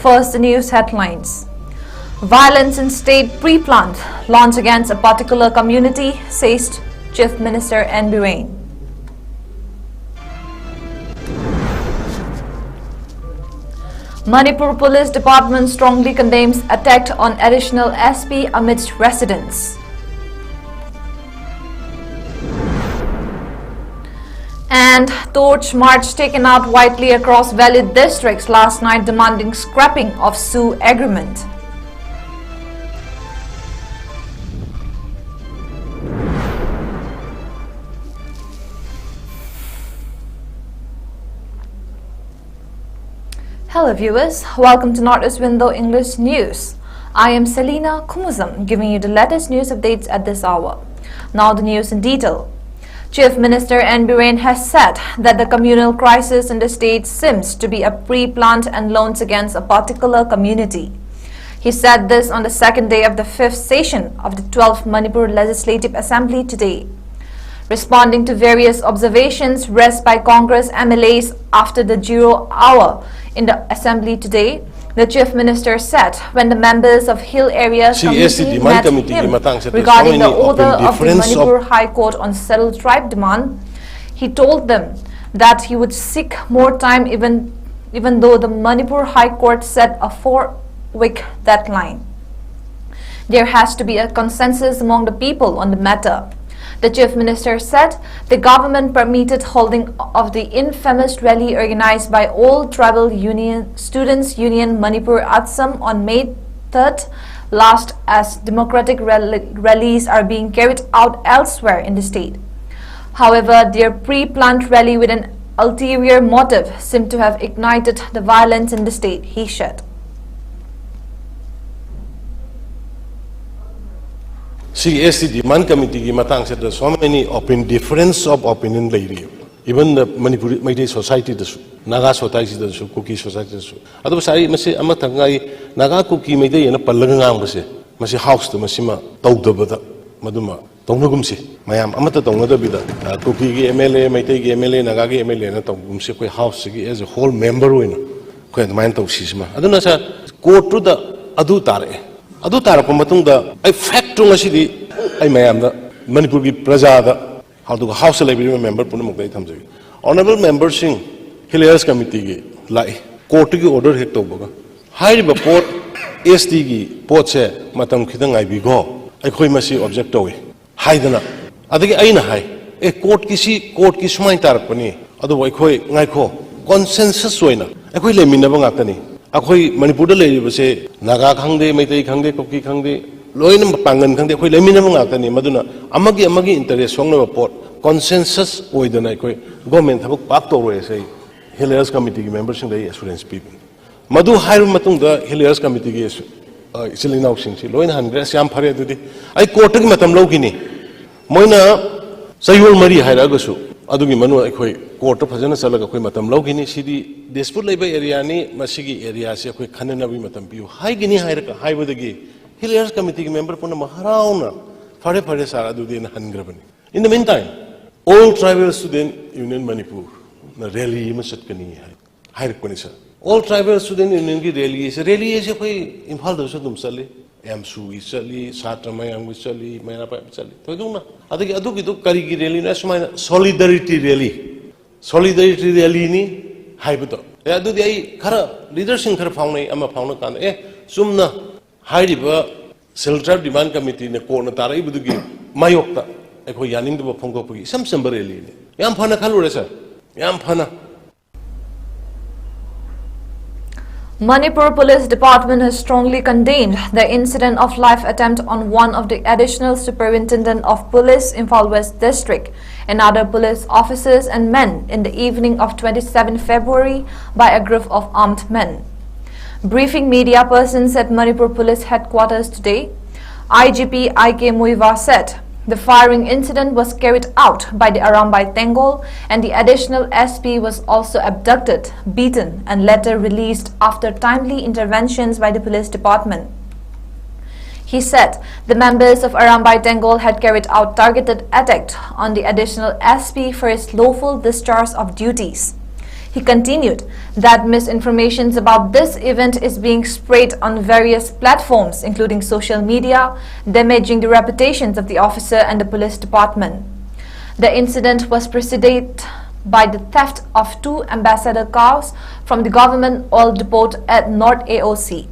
First, the news headlines. Violence in state pre-plant launch against a particular community, says Chief Minister N. Biren. Manipur Police Department strongly condemns attack on additional SP amidst residents. And torch march taken out widely across Valley districts last night demanding scrapping of Sioux agreement. Hello viewers, welcome to Northeast Window English News. I am Selina Kumuzam giving you the latest news updates at this hour. Now the news in detail. Chief Minister N. Biren has said that the communal crisis in the state seems to be a pre-plant and launch against a particular community. He said this on the second day of the fifth session of the 12th Manipur Legislative Assembly today. Responding to various observations raised by Congress MLAs after the 0 hour in the Assembly today, the Chief Minister said when the members of Hill Area Committee met him regarding the order of the Manipur High Court on settled tribe demand, he told them that he would seek more time even though the Manipur High Court set a 4-week deadline. There has to be a consensus among the people on the matter. The Chief Minister said the government permitted holding of the infamous rally organized by All Tribal Students Union Manipur Assam on May 3rd last as democratic rallies are being carried out elsewhere in the state. However, their pre-planned rally with an ulterior motive seemed to have ignited the violence in the state, he said. CST demand committee ki matang se so many difference of opinion lay. Even the Manipuri society the Naga society the Kuki society the adu sari masi amatangai Naga Kuki Meite na palangang masi masi house the masima tawdabada maduma tongnagum si mayam amata tongnada bida Kuki gi MLA Meite gi MLA Naga gi MLA na tonggum si koi house gi as a whole member wina koi main taw sisma aduna sa court to the adu tare adu tara pa matung da ai fact to ngasi ai mayam da Manipur gi praja da how to house library member puna mukdai thamjagi honorable members sing Hilliers committee gi lai court gi order hek to boga hai ba court ST gi pot se matam khidang ai bi go ai khoi masi object to hai dana adagi ai na hai e court ki sumai tar pani adu ai khoi ngai kho consensus oina ai khoi le minna ba ngakani akhoi Manipur da le se Naga khangde Meitei khangde Kuki khangde loina pangan khangde khoi lemina ma ngakani maduna amagi interest songna pot consensus oidana khoi government thabuk pak to roe sei Hilliers committee members sing dai assurance people madu hairu matung da Hilliers committee gi isilinaw sing si loina hangre siam phare dudi ai court gi matam logini moina sayul mari haira gasu adugi manu khoi court phajana salaga khoi matam logini sidi dispute leba area ni masigi area se khoi khanena bi matam piu hai gini haira hai bodagi Hilliers committee member puna maharauna phare sara dudi na hangrabani in the meantime all tribal student union Manipur na rally ma satkani hai konisa all tribal student union ki rally se khoi imphal da dum sali MSU isali Satramayam isali Mayapa isali to duna adugi to kari gi rally na smaina solidarity rally ni haibuto adu dei khara leadership khara faunai ama fauna kan sumna hairiba self-drive demand committee ne ko na tarai budugi mayokta ekho yaning do phongko pugi sam rally ni yam phana khalure sir yam phana. Manipur Police Department has strongly condemned the incident of live attempt on one of the additional superintendent of police Imphal West District and other police officers and men in the evening of 27 February by a group of armed men. Briefing media persons at Manipur Police Headquarters today, IGP 𝐼𝐾 said the firing incident was carried out by the Arambai Tengol and the additional SP was also abducted, beaten and later released after timely interventions by the police department. He said the members of Arambai Tengol had carried out targeted attack on the additional SP for his lawful discharge of duties. He continued that misinformation about this event is being spread on various platforms, including social media, damaging the reputations of the officer and the police department. The incident was preceded by the theft of 2 ambassador cars from the government oil depot at North AOC.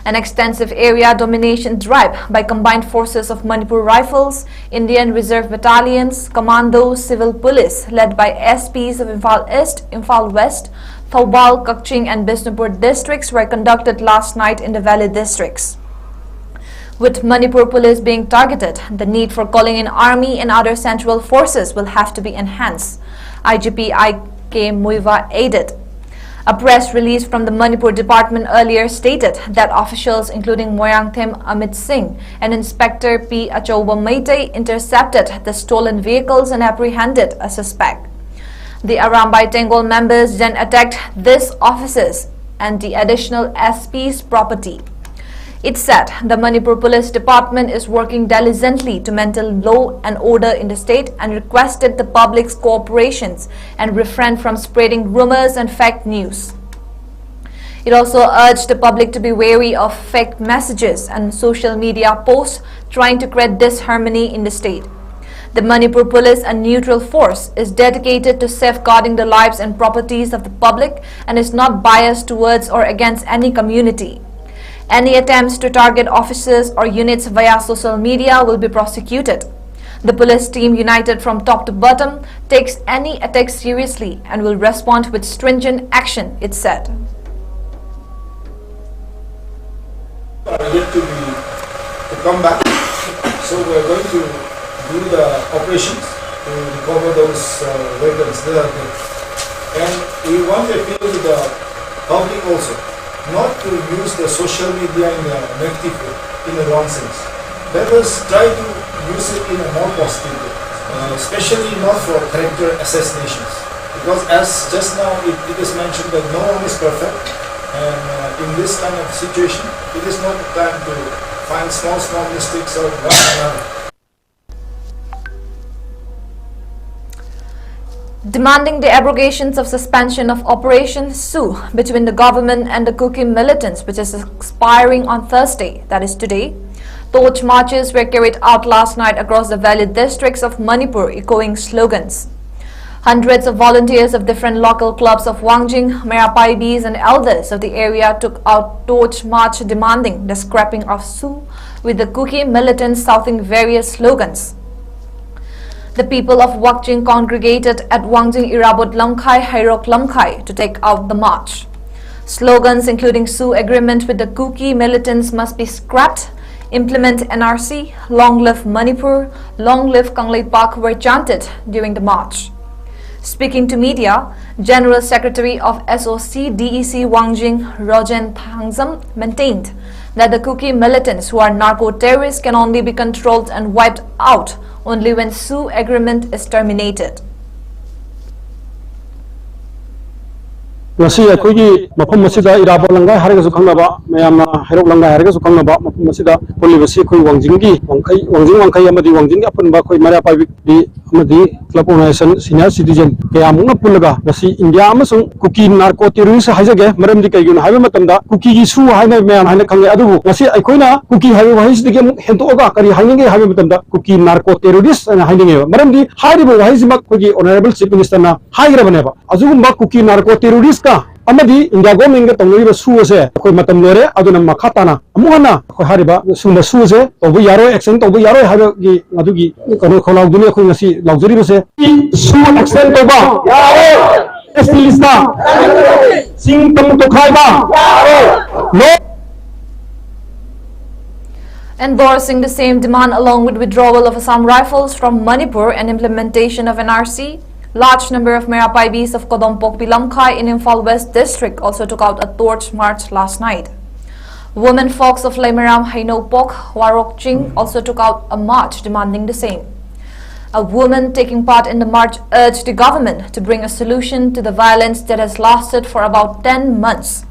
An extensive area domination drive by combined forces of Manipur Rifles, Indian Reserve Battalions, Commandos, Civil Police led by SPs of Imphal East, Imphal West, Thoubal, Kaqching and Bishnupur districts were conducted last night in the Valley districts. With Manipur police being targeted, the need for calling in army and other central forces will have to be enhanced, IGP 𝐋𝐢𝐯𝐞 added. A press release from the Manipur department earlier stated that officials including Moirangthem Amit Singh and Inspector P. Achouba Meitei intercepted the stolen vehicles and apprehended a suspect. The Arambai Tengol members then attacked these officers and the additional SP's property. It said the Manipur Police Department is working diligently to maintain law and order in the state and requested the public's cooperation and refrain from spreading rumors and fake news. It also urged the public to be wary of fake messages and social media posts trying to create disharmony in the state. The Manipur Police, a neutral force, is dedicated to safeguarding the lives and properties of the public and is not biased towards or against any community. Any attempts to target officers or units via social media will be prosecuted. The police team, united from top to bottom, takes any attack seriously and will respond with stringent action, it said. Yet to come back, so we are going to do the operations to recover those vehicles that are there. And we want to appeal to the public also, not to use the social media in a negative way, in a wrong sense. Let us try to use it in a more positive way, especially not for character assassinations. Because as just now it is mentioned that no one is perfect, and in this kind of situation, it is not the time to find small mistakes of one another. Demanding the abrogations of suspension of Operation 𝐶𝐸 between the government and the Kuki militants, which is expiring on Thursday, that is today. Torch marches were carried out last night across the valley districts of Manipur, echoing slogans. Hundreds of volunteers of different local clubs of Wangjing, Merapaibis and elders of the area took out torch march demanding the scrapping of 𝐶𝐸, with the Kuki militants shouting various slogans. The people of Wakching congregated at Wangjing Irabot Lamkhai Hairok Lamkhai to take out the march. Slogans including 𝐶𝐸 agreement with the Kuki militants must be scrapped, implement NRC, long live Manipur, long live Kanglei Park were chanted during the march. Speaking to media, General Secretary of SOC DEC Wangjing Rojen Thangzam maintained that the Kuki militants who are narco-terrorists can only be controlled and wiped out only when 𝐶𝐸 agreement is terminated. Ngasi akogi mafam masida irabo langai haraga sukhangaba mayamna hairok langai haraga sukhangaba mafam masida polibasi khoi wangjingi wangkai amadi wangjingi apunba khoi maria pai di amadi club organization senior citizen kayamuna pulaga ngasi india amasung kuki narco terrorist haijage maramdi kaiguna haiba matamda kuki gi su haina mayan haina khange adubu ngasi aikoina kuki haiba wahisdige hentoga kari hainge haiba matamda kuki narco terrorist ana hainge maramdi haiba wahisima khogi honorable chief minister na haigirabaneba azugumba kuki narco terrorist amadi India government ga tongriba suase koi matam lore aduna makhatana amuhana koi hariba sunda suase tobu yaro action tobu yaro haga gi adugi kono kholau dunia koi ngasi laujari base su action toba yaro estilista sing tam to khaiba yaro no. Endorsing the same demand along with withdrawal of Assam Rifles from Manipur and implementation of NRC, large number of Merapaibis of Kodompokpi Lamkhai in Imphal West district also took out a torch march last night. Women folks of Laimaram Hainopok, Warokching also took out a march demanding the same. A woman taking part in the march urged the government to bring a solution to the violence that has lasted for about 10 months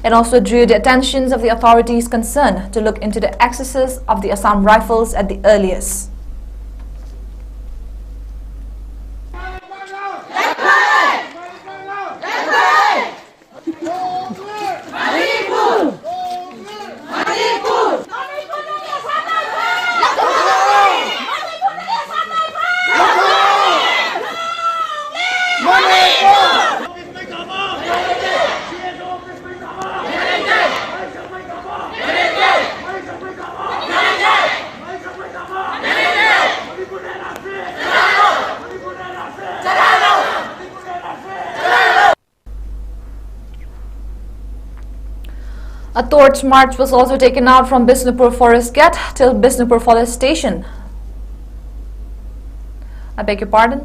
and also drew the attention of the authorities concerned to look into the excesses of the Assam Rifles at the earliest. A torch march was also taken out from Bisnupur Forest Gate till Bisnupur Police Station. I beg your pardon.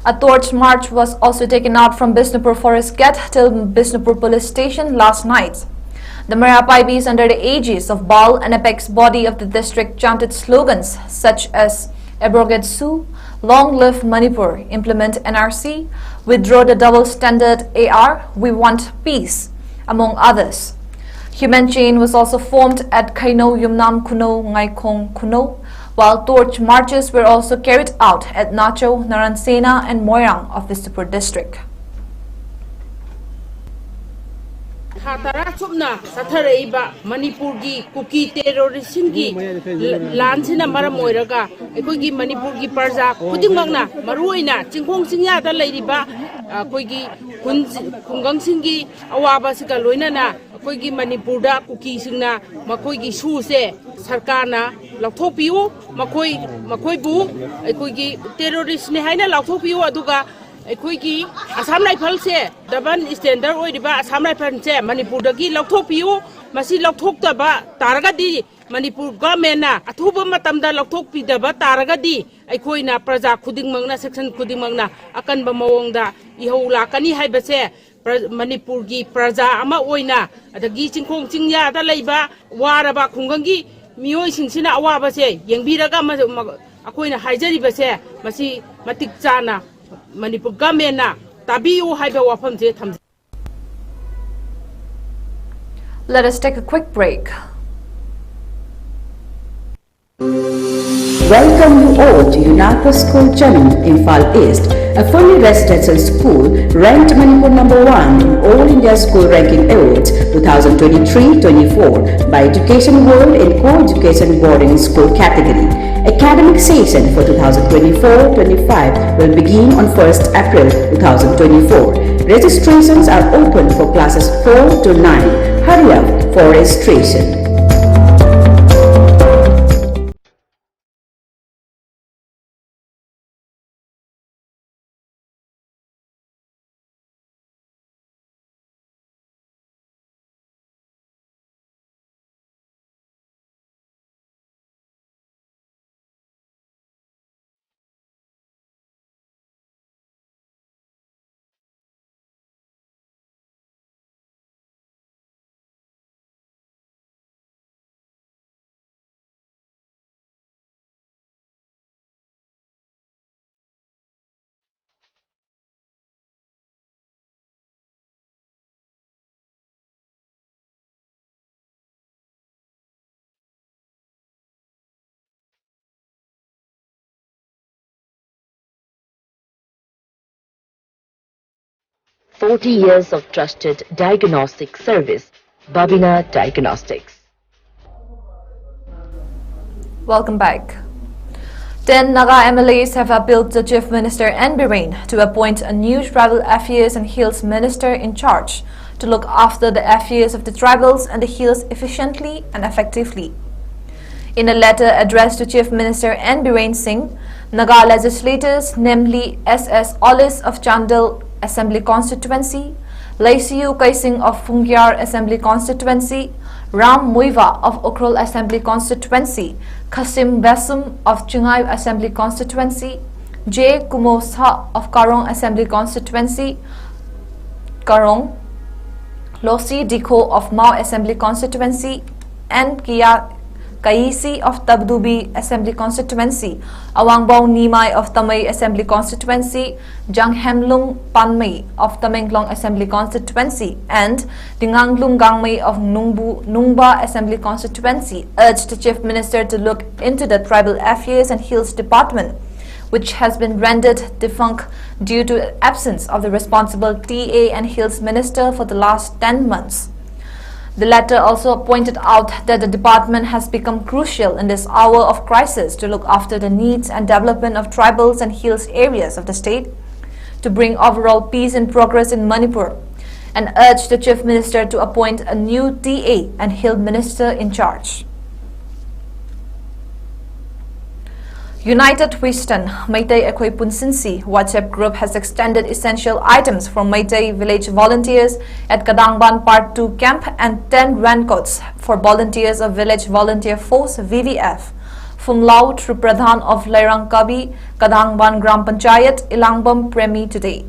A torch march was also taken out from Bisnupur Forest Gate till Bisnupur Police Station last night. The Marapibis, under the aegis of BAL and apex body of the district, chanted slogans such as "Abrogate Sioux," "Long live Manipur," "Implement NRC," "Withdraw the double standard AR," "We want peace," among others. Human chain was also formed at 𝐋𝐢𝐯𝐞𝐰𝐬 while torch marches were also carried out at Nacho, Naransena and Moirang of Bisnupur district. Hatara chupna satharaiba Manipur gi kuki terrorism gi lansina maram oiraga aikoigi Manipur gi parja khudingmakna maruoina chingkhong chingya da leiriba aikoigi kungang singi awaba sika loinana aikoigi Manipur da kuki singna makoigi su se sarkarna lauthopiu makoi bu aikoigi terrorist ne haina lauthopiu aduga aikoigi Assam Rifle se double standard oiriba Assam Rifle se Manipur dagi lauthopiu masi lauthokdaba taragadi Manipur government na athuba matamda lauthokpidaba taragadi aikoina praja khudingmangna section khudingmangna akanba mawongda ihau lakani haibase Manipur gi praja ama oina adagi chingkhong chingya da leiba waraba khungangi mioi singsina awaba se yengbiraga akoina haijaribase masi matik chana Manipur government na tabiu haiba wafam je tham. Let us take a quick break. Welcome you all to UNACO School Channel, Imphal East, a fully residential school ranked Manipur #1 in All India School Ranking Awards 2023-24 by Education World in Co-Education Boarding School category. Academic session for 2024-25 will begin on 1st April 2024. Registrations are open for classes 4 to 9. Hurry up for registration. Years of trusted diagnostic service, Babina Diagnostics. Welcome back. 10 Naga MLAs have appealed to Chief Minister N. Biren to appoint a new Tribal Affairs and Hills Minister in charge to look after the affairs of the tribals and the hills efficiently and effectively. In a letter addressed to Chief Minister N. Biren Singh, Naga legislators, namely S.S. Ollis of Chandel Assembly Constituency, 𝐋𝐢𝐯𝐞 𝐍𝐞𝐰𝐬 of Fungyar Assembly Constituency, Ram Muiva of Ukhrul Assembly Constituency, Qasim Basum of Chungai Assembly Constituency, 𝐍𝐄𝐰𝐓 of Karong Assembly Constituency, Karong, Losi Dikho of Mao Assembly Constituency, and Kaisi of Tabdubi Assembly Constituency, Awangbao Nimai of Tamai Assembly Constituency, Janghemlung Panmei of Tamenglong Assembly Constituency, and Dinganglung Gangmei of Nungba Assembly Constituency urged the Chief Minister to look into the Tribal Affairs and Hills Department, which has been rendered defunct due to the absence of the responsible TA and Hills Minister for the last 10 months. The letter also pointed out that the department has become crucial in this hour of crisis to look after the needs and development of tribals and hills areas of the state, to bring overall peace and progress in Manipur, and urged the Chief Minister to appoint a new TA and Hill Minister in charge. United Western Meitei Ekhoi Punsinsi WhatsApp group has extended essential items for Meitei village volunteers at Kadangban Part 2 camp and 10 raincoats for volunteers of Village Volunteer Force VVF. Phumlao through Pradhan of Lairangkabi, Kadangban Gram Panchayat, Ilangbam Premi today.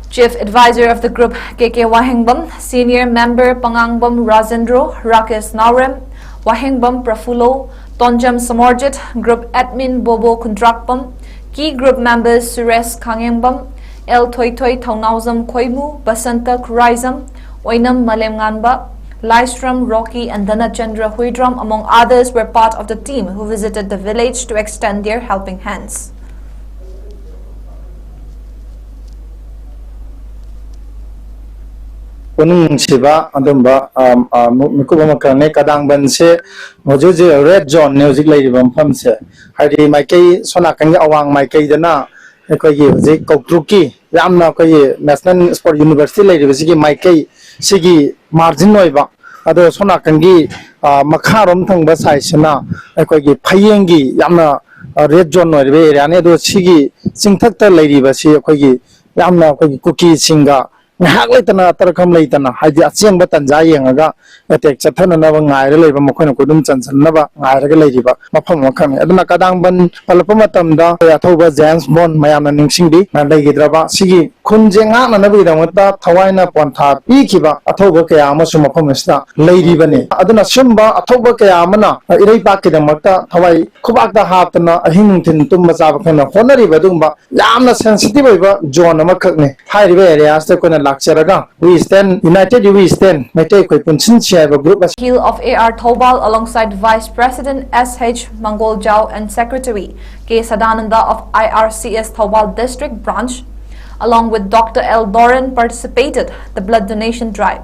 Chief Advisor of the group 𝐍𝐄𝐰𝐓𝐕, Senior Member Pangangbam Rajendro, Rakesh Naurem, 𝐻𝐕 Prafulo, Tonjam Samorjit, Group Admin Bobo Kundrakpam, Key Group Members Suresh Khangengbam, 𝐿 Thaunauzam Khoimu, Basanta Khuraizam, Oinam Malemnganba, Lystrom, Rocky and Dhanachandra Huidram, among others, were part of the team who visited the village to extend their helping hands. Kunung siba adumba mikubama karne kadangban se mojoje red zone music lay bam pham se hari maikai sona kang awang maikai dana ekoi je koktruki yamna koi national sport university lay bisi maikai sigi margin noiba ado sona kangi makharom thangba sai sina ekoi gi phayengi yamna red zone noibe area ne do sigi singthakta lay bisi ekoi gi yamna koi cookie singa ngahak leitana tarakam leitana haji achengba tanja yengaga attack chathana na ngai re leba mokhoina kodum chanchan na ba ngai re leiba mafam makhang aduna kadangban palapama tamda athoba James Bond mayamna ningsingdi na leigidraba sigi khunjenga na nabi damata thawaina pontha pikhiba athoba kaya amasu mafam esta leiribane aduna simba athoba kaya amana irei pakidamata thawai khubakta haptana ahing thin tumba chaba khana honari badumba yamna sensitive oiba zone amakhakne hairiba areas ta kona we stand united, we stand Meitei Ekhoi Punsinsi group Heel of AR Thobal alongside Vice President SH Mangoljaw and Secretary K. Sadananda of IRCS Thobal District Branch, along with Dr. L. Doran, participated the blood donation drive.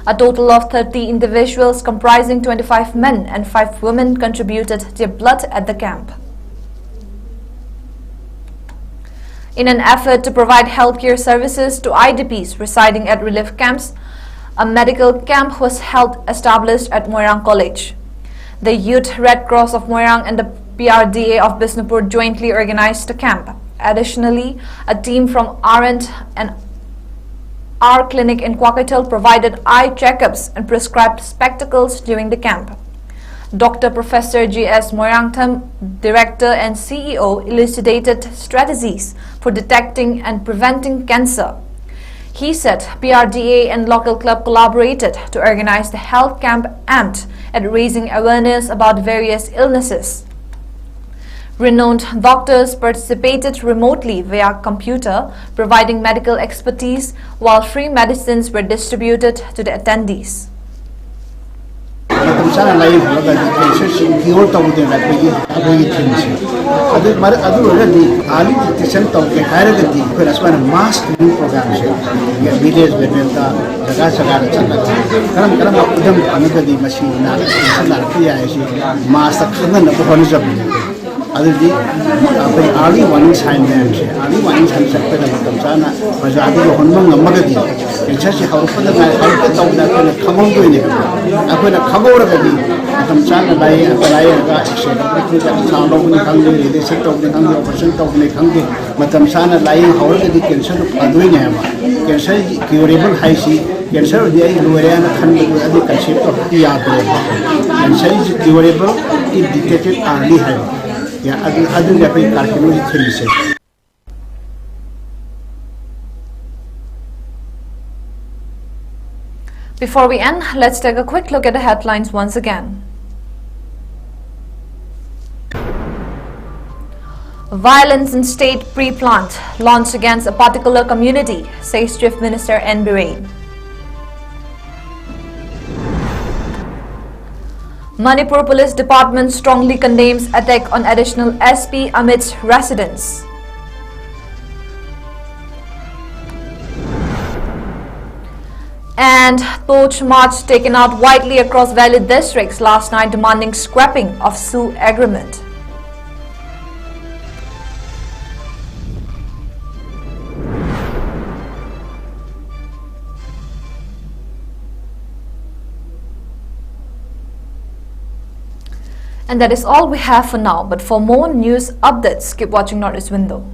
A total of 30 individuals comprising 25 men and 5 women contributed their blood at the camp. In an effort to provide healthcare services to IDPs residing at relief camps, a medical camp was established at Moirang College. The Youth Red Cross of Moirang and the PRDA of Bisnupur jointly organized the camp. Additionally, a team from Arent and our clinic in Kwakital provided eye checkups and prescribed spectacles during the camp. Dr. Professor G.S. Moirangtham, Director and CEO, elucidated strategies for detecting and preventing cancer. He said PRDA and local club collaborated to organize the health camp aimed at raising awareness about various illnesses. Renowned doctors participated remotely via computer, providing medical expertise, while free medicines were distributed to the attendees. adudi apni early warning sign early warning sign sakta da matam chana majadi ko honmang ngamagadi cancer si haupada na haupada tawda kana khamong doine apna khagora gadi matam chana lai apalai ga action apni ka sound of ni khangde rede set of ni khangde operation of ni khangde matam chana lai haura gadi cancer adoine ma cancer curable hai si cancer di ai luariana khande adi concept of yaad cancer is curable if detected early hai. Before we end, let's take a quick look at the headlines once again. Violence in state pre-plant launched against a particular community, says Chief Minister N. Biren. Manipur Police Department strongly condemns attack on additional SP amidst residents. And torch march taken out widely across Valley districts last night demanding scrapping of SU agreement. And that is all we have for now, but for more news updates, keep watching Northeast Window.